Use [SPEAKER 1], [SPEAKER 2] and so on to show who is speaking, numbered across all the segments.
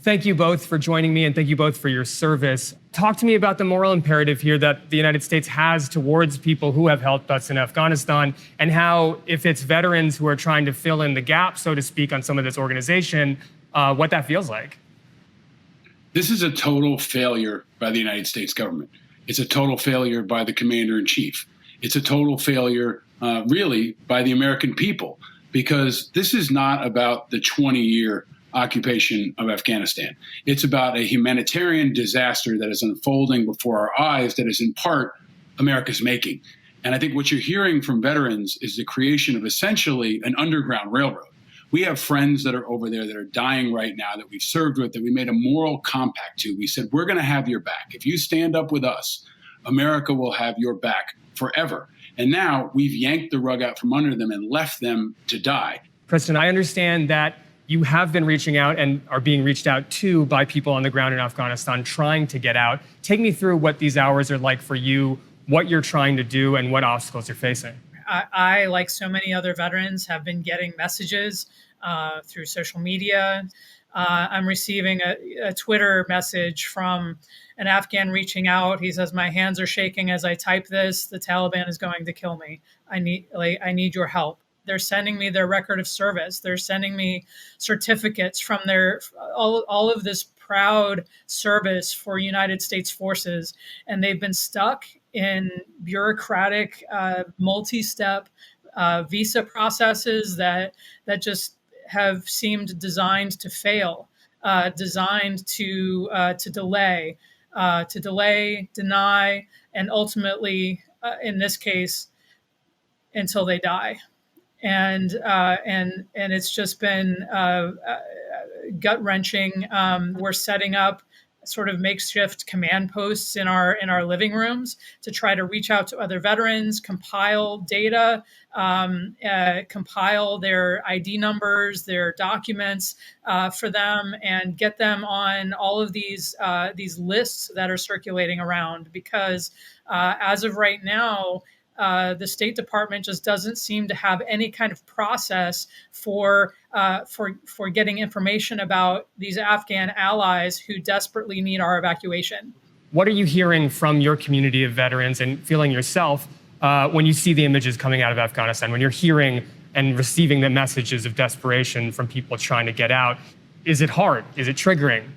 [SPEAKER 1] Thank you both for joining me, and thank you both for your service. Talk to me about the moral imperative here that the United States has towards people who have helped us in Afghanistan, and how, if it's veterans who are trying to fill in the gap, so to speak, on some of this organization, what that feels like.
[SPEAKER 2] This is a total failure by the United States government. It's a total failure by the commander-in-chief. It's a total failure, really, by the American people, because this is not about the 20-year occupation of Afghanistan. It's about a humanitarian disaster that is unfolding before our eyes that is in part America's making. And I think what you're hearing from veterans is the creation of essentially an underground railroad. We have friends that are over there that are dying right now that we've served with, that we made a moral compact to. We said, we're going to have your back. If you stand up with us, America will have your back forever. And now we've yanked the rug out from under them and left them to die.
[SPEAKER 1] Preston, I understand that you have been reaching out and are being reached out to by people on the ground in Afghanistan trying to get out. Take me through what these hours are like for you, what you're trying to do, and what obstacles you're facing.
[SPEAKER 3] I, like so many other veterans, have been getting messages through social media. I'm receiving a Twitter message from an Afghan reaching out. He says, "My hands are shaking as I type this. The Taliban is going to kill me. I need your help." They're sending me their record of service. They're sending me certificates from all of this proud service for United States forces. And they've been stuck in bureaucratic, multi-step visa processes that just have seemed designed to fail, designed to delay, deny, and ultimately, in this case, until they die. And it's just been gut wrenching. We're setting up sort of makeshift command posts in our living rooms to try to reach out to other veterans, compile data, compile their ID numbers, their documents for them, and get them on all of these lists that are circulating around. Because as of right now, the State Department just doesn't seem to have any kind of process for getting information about these Afghan allies who desperately need our evacuation.
[SPEAKER 1] What are you hearing from your community of veterans and feeling yourself when you see the images coming out of Afghanistan, when you're hearing and receiving the messages of desperation from people trying to get out? Is it hard? Is it triggering?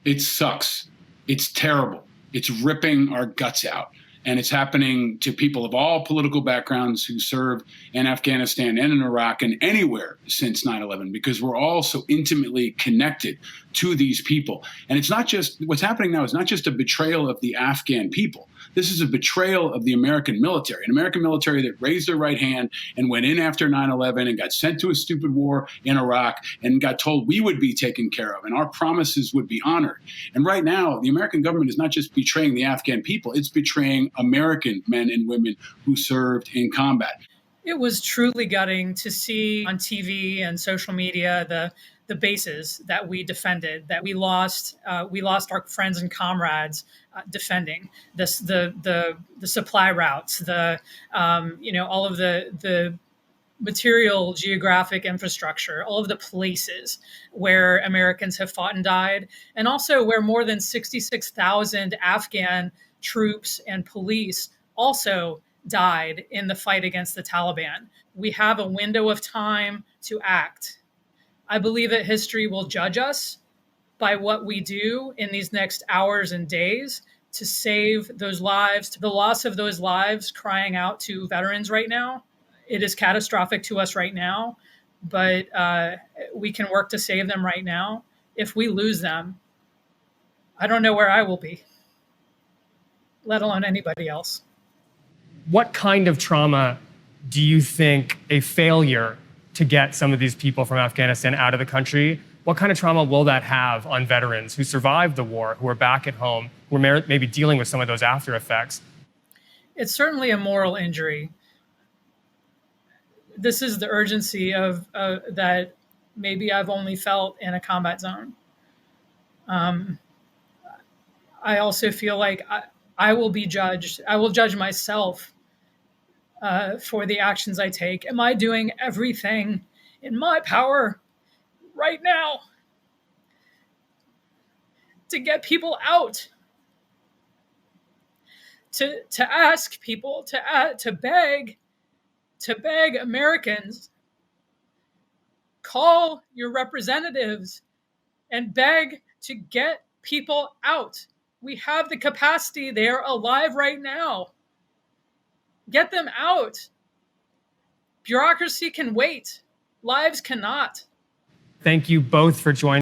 [SPEAKER 2] It sucks. It's terrible. It's ripping our guts out. And it's happening to people of all political backgrounds who served in Afghanistan and in Iraq and anywhere since 9/11, because we're all so intimately connected to these people. And it's not just, what's happening now is not just a betrayal of the Afghan people. This is a betrayal of the American military, an American military that raised their right hand and went in after 9/11 and got sent to a stupid war in Iraq and got told we would be taken care of and our promises would be honored. And right now, the American government is not just betraying the Afghan people, it's betraying American men and women who served in combat.
[SPEAKER 3] It was truly gutting to see on TV and social media the bases that we defended, that we lost our friends and comrades defending this, the supply routes, all of the material geographic infrastructure, all of the places where Americans have fought and died, and also where more than 66,000 Afghan troops and police also died in the fight against the Taliban. We have a window of time to act. I believe that history will judge us by what we do in these next hours and days to save those lives, to the loss of those lives crying out to veterans right now. It is catastrophic to us right now, but we can work to save them right now. If we lose them, I don't know where I will be, let alone anybody else.
[SPEAKER 1] What kind of trauma do you think a failure to get some of these people from Afghanistan out of the country, what kind of trauma will that have on veterans who survived the war, who are back at home, who are maybe dealing with some of those after effects?
[SPEAKER 3] It's certainly a moral injury. This is the urgency of that maybe I've only felt in a combat zone. I also feel like I will be judged. I will judge myself for the actions I take. Am I doing everything in my power right now to get people out, to ask people, to beg Americans, call your representatives and beg to get people out. We have the capacity. They are alive right now. Get them out. Bureaucracy can wait. Lives cannot.
[SPEAKER 1] Thank you both for joining.